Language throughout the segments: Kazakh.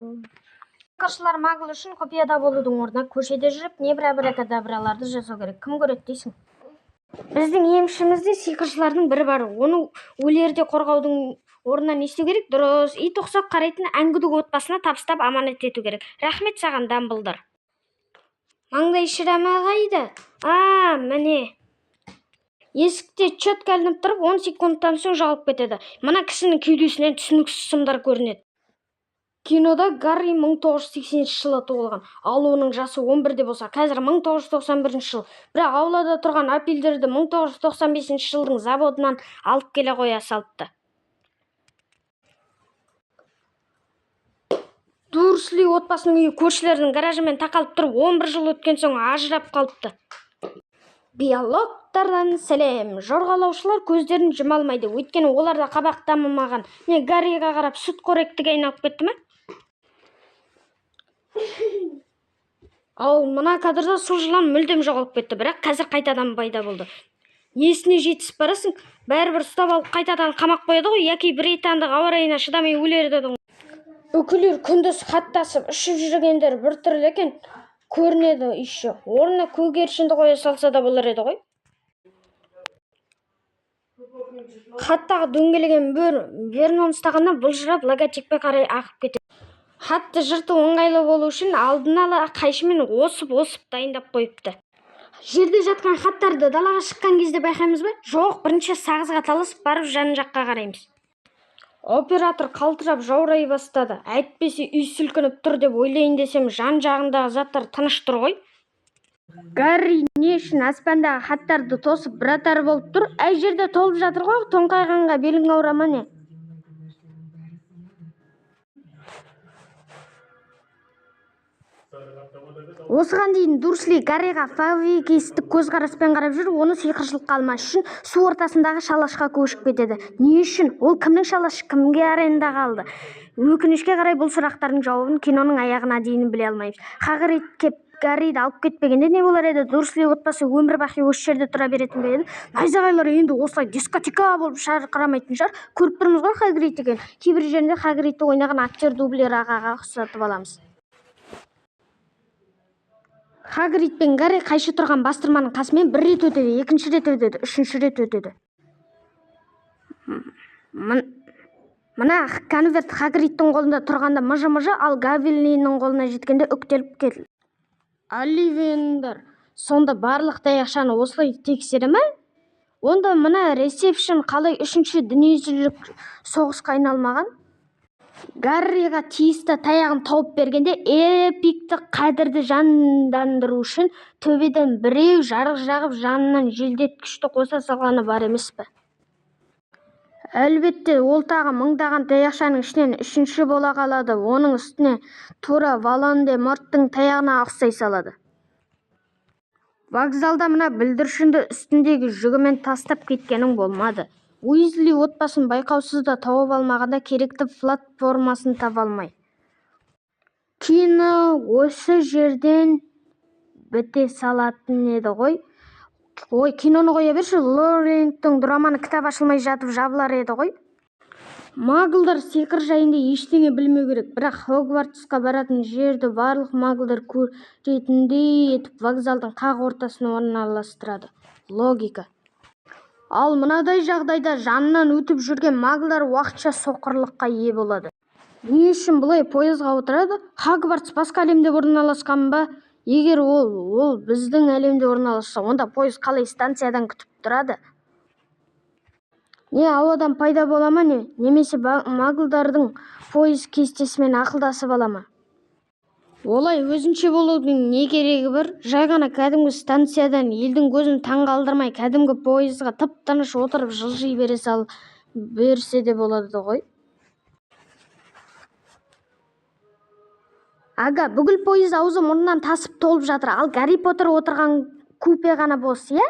Сиқыршылар магл үшін құпияда болудың орнына көшеде жүріп небір абракадабраларды жасау керек. Кім көреді дейсің? Біздің емшімізде сиқыршылардың бірі бар. Оны өлерде қорғаудың орнына не істеу керек? Дұрыс, ит ұқсап қарайтын әңгүдік отбасына табыстап аманат ету керек. Рахмет саған, Дамблдор. Маңдай шырама қайда? Міне. Есікте четко ілініп тұрып, 10 секундтан соң жауап кетеді. Мына кісінің кеудесінен түсініксіз сымдар көрінеді. Кинода Гарри 1980 жылы туылған, ал оның жасы 11-де болса, қазір 1991 жыл. Бірақ аулада тұрған апельдерді 1995 жылдың заводынан алып келе қоя салыпты. Дурсли отбасының үйі көршілердің гаражымен тақалып тұрып, 11 жыл өткен соң ажырап қалыпты. Биологтардан сәлем. Жорғалаушылар көздерін жұма алмайды, өйткені оларда қабақ дамымаған. Не Гарриға қарап сүт қоректіге айналып кетті ме? Ал мына кадрда су жылан мүлдем жоғалып кетті, бірақ қазір қайтадан пайда болды. Несіне жетісіп барасың? Бәрібір ұстап алып қайтадан қамақ қояды ғой, яки британдық ауа райына шыдамай өлерді. Үкілер күндіз хаттасып ішіп жүргендер бір түрлі екен көрінеді еще. Орнына көгершінді қоя салса да болар еді ғой. Хаттағы дөңгелеген Вернон ұстағанда бұлжырап логотипке қарай ағып кетеді. Хатты жырту ыңғайлы болу үшін алдын ала қайшымен осып дайындап қойыпты. Жерде жатқан хаттарды далаға шыққан кезде байқаймыз ба? Жоқ, бірінші сағызға таласып барып жан жаққа қараймыз. Оператор қалтырап жаурай бастады. Әйтпесе үй сілкініп тұр деп ойлайын десем, жан жағындағы заттар тыныш тұр ғой. Гарри не үшін аспандағы хаттарды тосып біратар болып тұр? Әй жерде толып жатыр ғой, тоңқайғанға белің ауырама не? Осыған дейін Дурсли Гарриға фавикистік көзқараспен қарап жүр, оны сиқыршылыққа алмас үшін су ортасындағы шалашқа көшіп кетеді. Не үшін? Ол кімнің шалашы, кімге арендаға алды? Өкінішке қарай бұл сұрақтардың жауабын киноның аяғына дейін біле алмаймыз. Хагрид кеп Гарриді алып кетпегенде не болар еді? Дурсли отбасы өмір бақи осы жерде тұра беретін бе еді? Найзағайлар енді осылай дискотека болып шарқырамайтын шығар. Көріп тұрмыз ғой Хагрид екен. Кейбір жерінде Хагридті ойнаған актер дублер ағаға ұқсатып аламыз. Хагрид пен Гарри қайшы тұрған бастырманың қасымен бір рет өтеді, екінші рет өтеді, үшінші рет өтеді. Мына конверт Хагридтің қолында тұрғанда мыжы-мыжы, ал Гавелиннің қолына жеткенде үктеліп кетті. Оливендер, сонда барлық таяқшаны осылай тексере ме? Онда мына ресепшн қалай үшінші дүниежүзілік соғысқа айналмаған? Гарриға тиісті таяғын тауып бергенде эпикті қадірді жандандыру үшін төбеден біреу жарық жағып жанынан желдеткішті қоса салғаны бар емес пе? Әлбетте, ол тағы мыңдаған таяқшаның ішінен үшінші бола қалады. Оның үстіне тура Волан-де-Морттың таяғына ұқсай салады. Вокзалда мына бүлдіршінді үстіндегі жүгімен тастап кеткенің болмады. Уизли отбасын байқаусызда тауып алмағанда керекті платформасын таба алмай. Кино осы жерден біте салатын еді ғой. Ой, киноны қоя берші, Лорингтон драманы кітап ашылмай жатып жабылар еді ғой. Маглдар сиқыр жайында ештеңе білмеу керек, бірақ Хогвартсқа баратын жерді барлық маглдар көретіндей етіп вокзалдың қақ ортасына орналастырады. Логика. Ал мынадай жағдайда жанынан өтіп жүрген маглдар уақытша соқырлыққа ие болады. Не үшін бұлай пойызға отырады? Хогвартс басқа әлемде орналасқан ба? Егер ол біздің әлемде орналасса, онда пойыз қалай станциядан күтіп тұрады? Не ауадан пайда бола ма не? Немесе маглдардың пойыз кестесімен ақылдасып ала ма? Олай өзінше болудың не керегі бар? Жай ғана кәдімгі станциядан елдің көзін таңғалдырмай, кәдімгі пойызға тып-тыныш отырып жылжи берсе де болады ғой. Ага, бүгіл пойыз аузы мұрнынан тасып толып жатыр, ал Гарри Поттер отырған купе ғана бос, иә?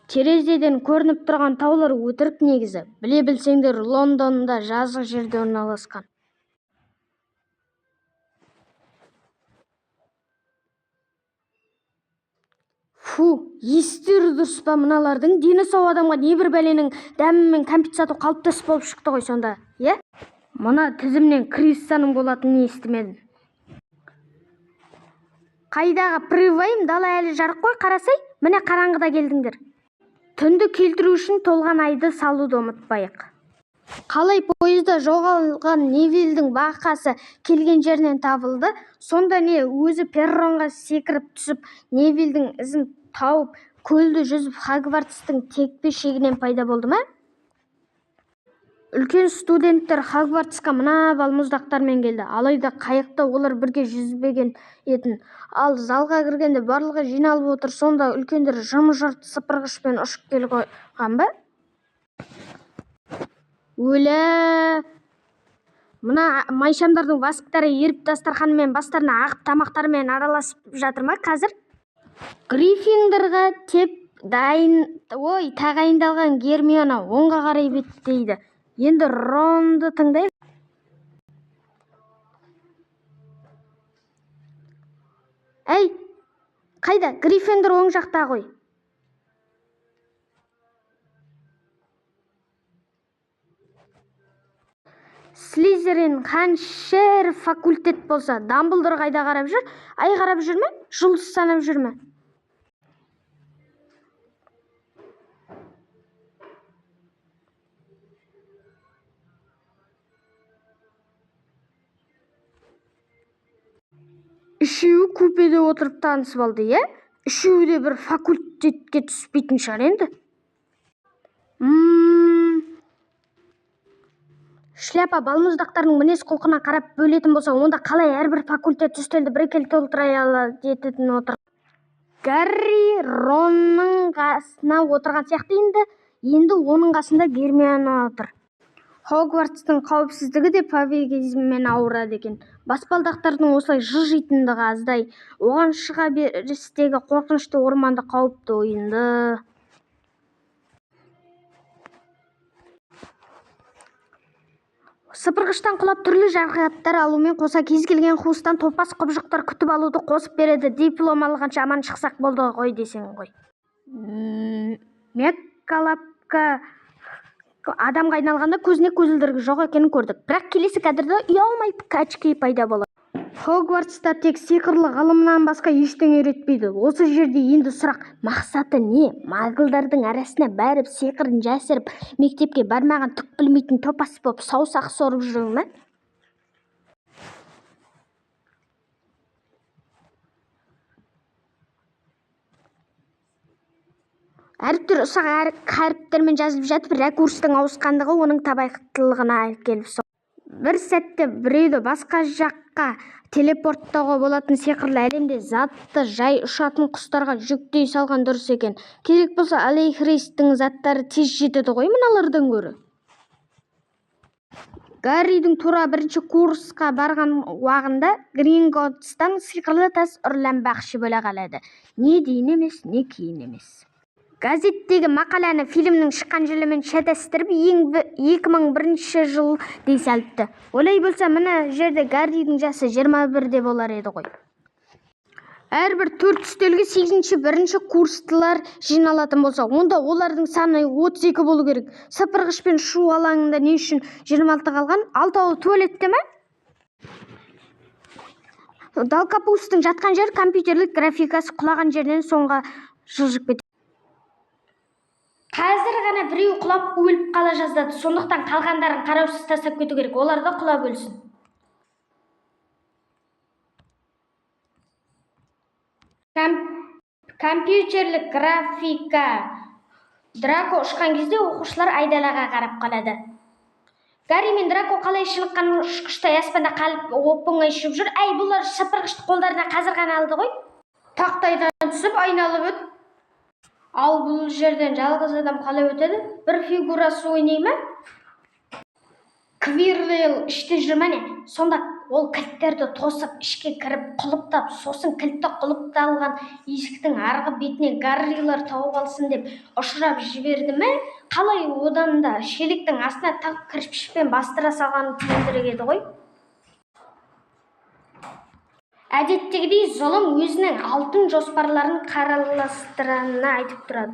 Терезеден көрініп тұрған таулар өтірік негізі. Біле білсеңдер, Лондонда жазық жерде орналасқан. Естері дұрыс па мыналардың? Дені сау адамға небір бәленің дәмімен кәмпит сату қалыптас болып шықты ғой сонда, е? Мына тізімнен Криссаның болатынын естімедім. Қайдағы привайым, дала әлі жарық қой, қарасай, міне қараңғыда келдіңдер. Түнді келтіру үшін толған айды салуды ұмытпайық. Қалай пойызда жоғалған Невильдің бақасы келген жерінен табылды, сонда не өзі перронға секіріп түсіп, Невильдің ізін тауып, көлді жүзіп Хогвартстың текпе шегінен пайда болды ма? Үлкен студенттер Хогвартсқа мына балмұздақтармен келді, алайда қайықта олар бірге жүзбеген етін. Ал залға кіргенде барлығы жиналып отыр, сонда үлкендер жым-жырт сыпырғышпен ұшып келіп қойған ба? Өлә! Мына майшамдардың васктары еріп дастарханымен бастарына ағып тамақтарымен араласып жатыр ма қазір? Гриффиндорға тағайындалған Гермиона оңға қарай беттейді. Енді Ронды тыңдайық. Әй, қайда? Гриффиндор оң жақта ғой. Слизерин қаншер факультет болса, Дамблдор қайда қарап жүр? Ай қарап жүр ме? Жұлдыз санап жүр ме? Үшеуі купеде отырып танысып алды, е? Үшеуі де бір факультетке түспейтін шығар енді. Шляпа балмұздақтардың мінез құлқына қарап бөлетін болса, онда қалай әрбір факультет үстелді біркелкі толтыра алады ететін отыр. Гарри Ронның қасына отырған сияқты, енді оның қасында Гермиона отыр. Хогвартстың қауіпсіздігі де побегизммен ауырады екен. Баспалдақтардың осылай жылжитындығы аздай. Оған шыға берістегі қорқынышты орманды қауіпті ойынды. Сыпырғыштан құлап түрлі жарақаттар алумен қоса кез келген қуыстан топас құбыжықтар күтіп алуды қосып береді. Диплом алғанша аман шықсақ болды ғой десең ғой. Меккалапка адамға айналғанда көзіне көзілдірігі жоқ екенін көрдік. Бірақ келесі кадрда ұялмай качки пайда болады. Хогвартста тек сиқырлы ғылымнан басқа ештеңе үйретпейді. Осы жерде енді сұрақ, мақсаты не? Маглдардың арасына бәріп сиқырын жасырып, мектепке бармаған түк білмейтін топас боп саусақ сорып жүру ме? Әріптер ұсақ әріптермен жазылып жатып, ракурстың ауысқандығы оның табайқылығына әкеліп соқты. Бір сәтте біреуді басқа жаққа телепорттауға болатын сиқырлы әлемде затты жай ұшатын құстарға жүктей салған дұрыс екен. Керек болса, Алейхристің заттары тез жетеді ғой мыналардан гөрі. Гарридің тура бірінші курсқа барған уағында Гринготтстан сиқырлы тас ұрланбақшы бола қалады. Не дейін емес, не кейін емес. Газеттегі мақаланы фильмнің шыққан жылымен шатастырып 2001 жыл дей салыпты. Олай болса, мына жерде Гарридің жасы 21-де болар еді ғой. Әрбір 4 үстелге 8-1 курстылар жиналатын болса, онда олардың саны 32 болу керек. Сыпырғышпен шу алаңында не үшін 26 қалған? 6-ы туалетте ме? Далкапустың жатқан жер компьютерлік графикасы құлаған жерінен соңға жылжып кетеді. Қазір ғана біреу құлап өліп қала жаздады, сондықтан қалғандарын қараусыз тастап кету керек, олар да құлап өлсін. Компьютерлік графика. Драко ұшқан кезде оқушылар айдалаға қарап қалады. Гарри мен Драко қалай шыныққан ұшқыштай аспанда қалып оп-оңай ұшып жүр. Әй, бұлар сыпырғышты қолдарына қазір ғана алды ғой. Тақтайдан түсіп айналып өт. Ал бұл жерден жалғыз адам қалай өтеді? Бір фигурасы ойнай ма? Квирлейл іште жүр ме не? Сонда ол кілттерді тосып, ішке кіріп, құлыптап, сосын кілтті құлыпталған есіктің арғы бетінен Гаррилар тауып алсын деп ұшырап жіберді ме? Қалай одан да шелектің астына тығып кірпішпен бастыра салғанын түсіндіреді ғой. Әдеттегідей зұлым өзінің алтын жоспарларын қараластыранына айтып тұрады.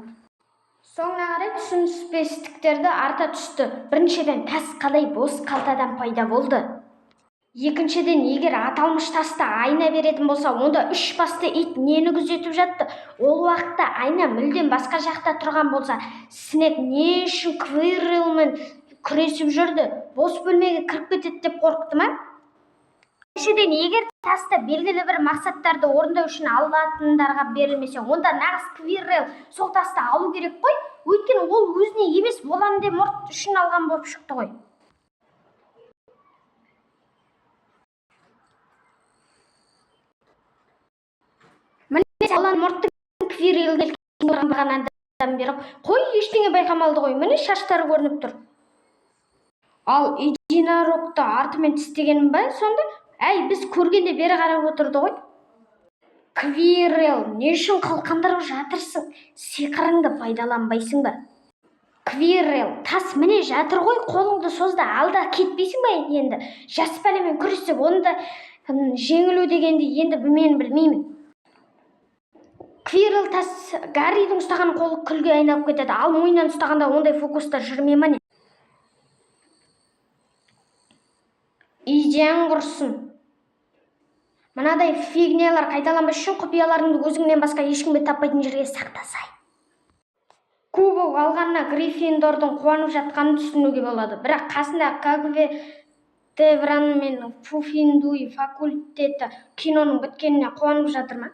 Соңына қарай түсініспестіктерді арта түсті. Біріншіден, тас қалай бос қалтадан пайда болды? Екіншіден, егер аталмыш тасты айна беретін болса, онда үш басты ит нені күзетіп жатты? Ол уақытта айна мүлдем басқа жақта тұрған болса, Снег не үшін Квиррелмен күресіп жүрді? Бос бөлмеге кіріп кетеді деп қорықты ма? Екіншіден, егер тасты белгілі бір мақсаттарды орындау үшін алатындарға берілмесе, онда нағыз Квиррел сол тасты алу керек қой. Өйткені ол өзіне емес, Волан-де-Морт үшін алған болып шықты ғой. Міне Волан-де-Морттың Квиррелге қорғанғаннан бері қой ештеңе байқамалды ғой. Міне шаштары көрініп тұр. Ал единорогты артымен тістегенім ба сонда? Әй, біз көргенде бері қарап отырды ғой. Квиррел, не үшін қылқындырып жатырсың? Сиқырыңды пайдаланбайсың ба? Квиррел, тас міне жатыр ғой, қолыңды созда, алда кетпейсің ба енді? Жас бәлемен күресіп, оны да жеңілу дегенді енді мен білмеймін. Квиррел, тас Гарридің ұстаған қолы күлге айналып кетеді, ал мойнынан ұстағанда ондай фокустар жүрме ме? Идеяң құрсын. Мынадай фигнялар қайталанбас үшін құпияларыңды өзіңнен басқа ешкімге таппайтын жерге сақтасай. Кубок алғанына Гриффиндордың қуанып жатқанын түсінуге болады. Бірақ қасында Кагве-Девран мен Пуффендуй факультеті киноның біткеніне қуанып жатыр ма?